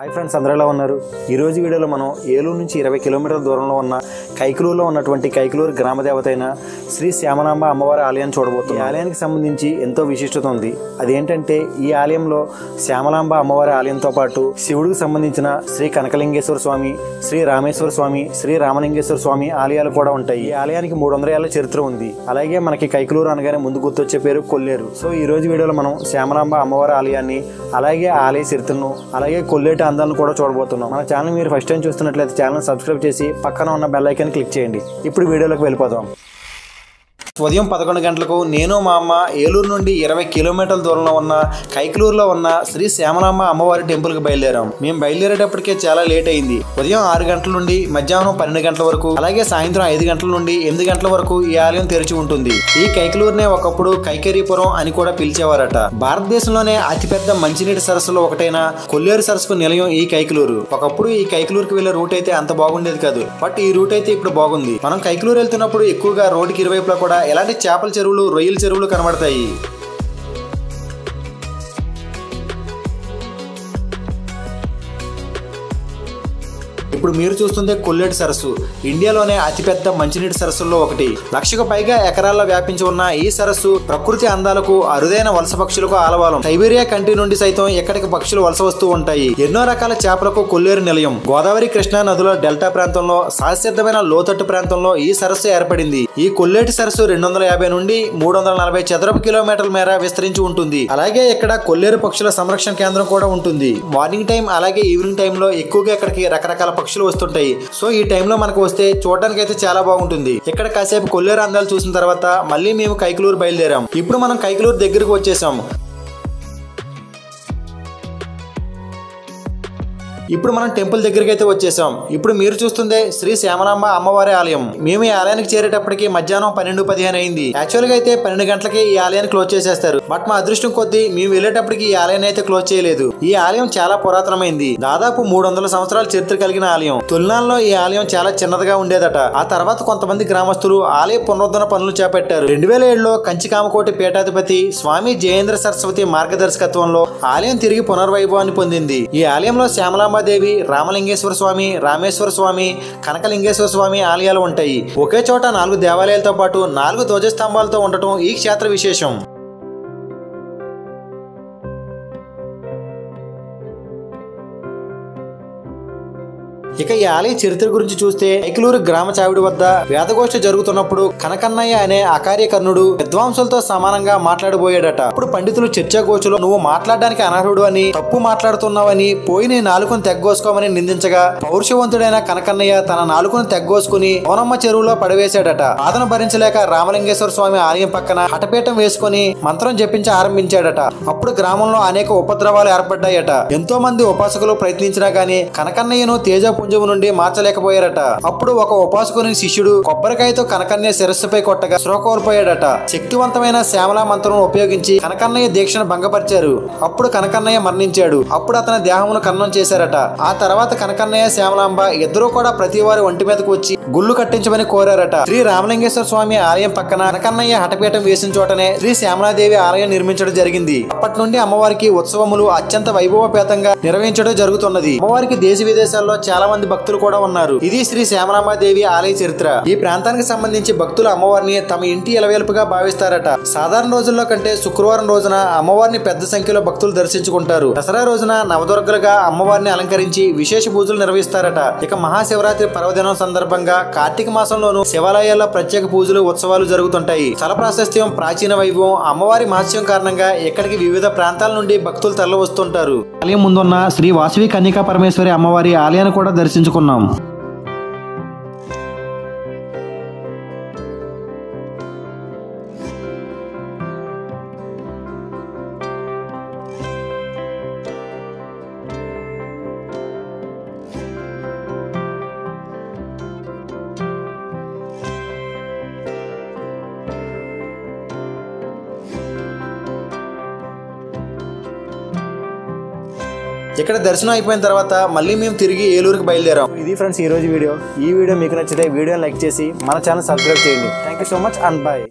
Hi friends, అందరూ ఎలా ఉన్నారు? ఈరోజు వీడియోలో మనం ఏలూరు నుంచి 20 కిలోమీటర్ల దూరంలో ఉన్న కైకలూరులో ఉన్నటువంటి కైకలూరు గ్రామదేవత అయిన శ్రీ శ్యామలాంబ అమ్మవారి ఆలయాన్ని చూడబోతున్నాం. ఈ ఆలయానికి సంబంధించి ఎంతో విశిష్టత ఉంది. అదేంటంటే ఈ ఆలయంలో శ్యామలాంబ అమ్మవారి ఆలయంతో పాటు శివుడికి సంబంధించిన శ్రీ కనకలింగేశ్వర స్వామి, శ్రీ రామేశ్వర స్వామి, శ్రీ రామలింగేశ్వర స్వామి ఆలయాలు కూడా ఉంటాయి. ఈ ఆలయానికి 300 ఏళ్ల చరిత్ర ఉంది. అలాగే మనకి కైకలూరు అనగానే ముందు గుర్తొచ్చే పేరు కొల్లేరు. సో ఈ రోజు వీడియోలో మనం శ్యామలాంబ అమ్మవారి ఆలయాన్ని, అలాగే ఆలయ చరిత్రను, అలాగే కొల్లేటి అందాలను కూడా చూడబోతున్నాం. మన ఛానల్ మీరు ఫస్ట్ టైం చూస్తున్నట్లయితే ఛానల్ సబ్స్క్రైబ్ చేసి పక్కన ఉన్న బెల్ ఐకాన్ క్లిక్ చేయండి. ఇప్పుడు వీడియోలోకి వెళ్ళిపోదాం. ఉదయం 11 గంటలకు నేను మా అమ్మ ఏలూరు నుండి 20 కిలోమీటర్ల దూరంలో ఉన్న కైకలూరులో ఉన్న శ్రీ శ్యామలాంబ అమ్మవారి టెంపుల్కి బయలుదేరాం. మేము బయలుదేరేటప్పటికే చాలా లేట్ అయింది. ఉదయం 6 గంటల నుండి మధ్యాహ్నం 12 గంటల వరకు, అలాగే సాయంత్రం 5 గంటల నుండి 8 గంటల వరకు ఈ ఆలయం తెరిచి ఉంటుంది. ఈ కైకలూరునే ఒకప్పుడు కైకేరీపురం అని కూడా పిలిచేవారట. భారతదేశంలోనే అతిపెద్ద మంచినీటి సరస్సులో ఒకటైన కొల్లేరు సరస్సుకు నిలయం ఈ కైకలూరు. ఒకప్పుడు ఈ కైకలూరుకి వెళ్లే రూట్ అయితే అంత బాగుండేది కాదు, బట్ ఈ రూట్ అయితే ఇప్పుడు బాగుంది. మనం కైకలూరు వెళ్తున్నప్పుడు ఎక్కువగా రోడ్డుకి ఇరువైపులా కూడా ఎలాంటి చేపల చెరువులు, రొయ్యల చెరువులు కనబడతాయి. ఇప్పుడు మీరు చూస్తుందే కొల్లేటి సరస్సు. ఇండియాలోనే అతిపెద్ద మంచినీటి సరస్సుల్లో ఒకటి. 1,00,000కు పైగా ఎకరాల్లో వ్యాపించి ఉన్న ఈ సరస్సు ప్రకృతి అందాలకు, అరుదైన వలస పక్షులకు ఆలవాలం. సైబీరియా కంట్రీ నుండి సైతం ఇక్కడికి పక్షులు వలస వస్తూ ఉంటాయి. ఎన్నో రకాల చేపలకు కొల్లేరు నిలయం. గోదావరి, కృష్ణా నదుల డెల్టా ప్రాంతంలో, సహసిద్ధమైన లోతట్టు ప్రాంతంలో ఈ సరస్సు ఏర్పడింది. ఈ కొల్లేటి సరస్సు 250 నుండి 340 చదరపు కిలోమీటర్ల మేర విస్తరించి ఉంటుంది. అలాగే ఇక్కడ కొల్లేరు పక్షుల సంరక్షణ కేంద్రం కూడా ఉంటుంది. మార్నింగ్ టైం అలాగే ఈవినింగ్ టైంలో ఎక్కువగా ఇక్కడికి రకరకాల పక్షులు వస్తుంటాయి. సో ఈ టైంలో మనకు వస్తే చూడడానికి అయితే చాలా బాగుంటుంది. ఇక్కడ కాసేపు కొల్లేరు అందాలు చూసిన తర్వాత మళ్ళీ మేము కైకలూరు బయలుదేరాం. ఇప్పుడు మనం కైకలూరు దగ్గరకు వచ్చేసాం. ఇప్పుడు మనం టెంపుల్ దగ్గరికి అయితే వచ్చేసాం. ఇప్పుడు మీరు చూస్తుందే శ్రీ శ్యామలాంబ అమ్మవారి ఆలయం. మేము ఈ ఆలయానికి చేరేటప్పటికి మధ్యాహ్నం 12:15 అయింది. యాక్చువల్ గా అయితే 12 గంటలకి ఈ ఆలయాన్ని క్లోజ్ చేసేస్తారు. బట్ మా అదృష్టం కొద్దీ మేము వెళ్ళేటప్పటికి ఈ ఆలయాన్ని అయితే క్లోజ్ చేయలేదు. ఈ ఆలయం చాలా పురాతనమైంది. దాదాపు 300 సంవత్సరాల చరిత్ర కలిగిన ఆలయం. తొలినాల్లో ఈ ఆలయం చాలా చిన్నదిగా ఉండేదట. ఆ తర్వాత కొంతమంది గ్రామస్తులు ఆలయ పునరుద్ధరణ పనులు చేపట్టారు. 2007లో కంచికామకోటి పీఠాధిపతి స్వామి జయేంద్ర సరస్వతి మార్గదర్శకత్వంలో ఆలయం తిరిగి పునర్వైభవాన్ని పొందింది. ఈ ఆలయంలో శ్యామలాంబ దేవి, రామలింగేశ్వర స్వామి, రామేశ్వర స్వామి, కనకలింగేశ్వర స్వామి ఆలయాలు ఉంటాయి. ఒకే చోట 4 దేవాలయాలతో పాటు 4 ధ్వజస్తంభాలతో ఉండటం ఈ క్షేత్ర విశేషం. ఇక ఈ ఆలయ చరిత్ర గురించి చూస్తే, కైకలూరు గ్రామ చావిడి వద్ద వేదగోష్ఠి జరుగుతున్నప్పుడు కనకన్నయ్య అనే అకార్యకర్ణుడు విద్వాంసులతో సమానంగా మాట్లాడబోయాడట. అప్పుడు పండితులు చర్చాగోష్ఠిలో నువ్వు మాట్లాడడానికి అనర్హుడు అని, తప్పు మాట్లాడుతున్నావని, పోయి నీ నాలుకను తెగ్గోసుకోమని నిందించగా, పౌరుషవంతుడైన కనకన్నయ్య తన నాలుకను తెగ్గోసుకుని ఓనమ్మ చెరువులో పడవేశాడట. బాధను భరించలేక రామలింగేశ్వర స్వామి ఆలయం పక్కన హఠపీఠం వేసుకుని మంత్రం జపించి ఆరంభించాడట. అప్పుడు గ్రామంలో అనేక ఉపద్రవాలు ఏర్పడ్డాయట. ఎంతో మంది ఉపాసకులు ప్రయత్నించినా గానీ కనకన్నయ్యను తేజ నుండి మార్చలేకపోయారట. అప్పుడు ఒక ఉపాసకుని శిష్యుడు కొబ్బరికాయతో కనకన్నయ్య శిరస్సుపై కొట్టగా స్పృహ కోల్పోయాడట. శక్తివంతమైన శ్యామలా మంత్రం ఉపయోగించి కనకన్నయ్య దీక్షను భంగపరిచారు. అప్పుడు కనకన్నయ్య మరణించాడు. అప్పుడు అతని దేహమును ఖననం చేశారట. ఆ తర్వాత కనకన్నయ్య, శ్యామలాంబ ఇద్దరూ కూడా ప్రతి వారి ఒంటి మీదకు వచ్చి గుళ్ళు కట్టించమని కోరారట. శ్రీ రామలింగేశ్వర స్వామి ఆలయం పక్కన కనకన్నయ్య హఠపీఠం వేసిన చోటనే శ్రీ శ్యామలాదేవి ఆలయం నిర్మించడం జరిగింది. అప్పటి నుండి అమ్మవారికి ఉత్సవములు అత్యంత వైభవపేతంగా నిర్వహించడం జరుగుతున్నది. అమ్మవారికి దేశ విదేశాల్లో చాలా మంది భక్తులు కూడా ఉన్నారు. ఇది శ్రీ శ్యామలాంబాదేవి ఆలయ చరిత్ర. ఈ ప్రాంతానికి సంబంధించి భక్తులు అమ్మవారిని తమ ఇంటి ఇలవేల్పుగా భావిస్తారట. సాధారణ రోజుల్లో కంటే శుక్రవారం రోజున అమ్మవారిని పెద్ద సంఖ్యలో భక్తులు దర్శించుకుంటారు. దసరా రోజున నవదుర్గలుగా అమ్మవారిని అలంకరించి విశేష పూజలు నిర్వహిస్తారట. ఇక మహాశివరాత్రి పర్వదినం సందర్భంగా కార్తీక మాసంలోనూ శివాలయాల్లో ప్రత్యేక పూజలు, ఉత్సవాలు జరుగుతుంటాయి. స్థల ప్రాశస్త్యం, ప్రాచీన వైభవం, అమ్మవారి మహత్యం కారణంగా ఇక్కడికి వివిధ ప్రాంతాల నుండి భక్తులు తరలి వస్తుంటారు. ఆలయం ముందున్న శ్రీ వాసవి కన్యకా పరమేశ్వరి అమ్మవారి ఆలయాన్ని కూడా దర్శించుకున్నాం. ఇక్కడ దర్శనం అయిపోయిన తర్వాత మళ్ళీ మేము తిరిగి ఏలూరుకి బయలుదేరాం. ఇది ఫ్రెండ్స్ ఈ రోజు వీడియో. ఈ వీడియో మీకు నచ్చితే వీడియోని లైక్ చేసి మన ఛానల్ సబ్స్క్రైబ్ చేయండి. Thank you so much and bye.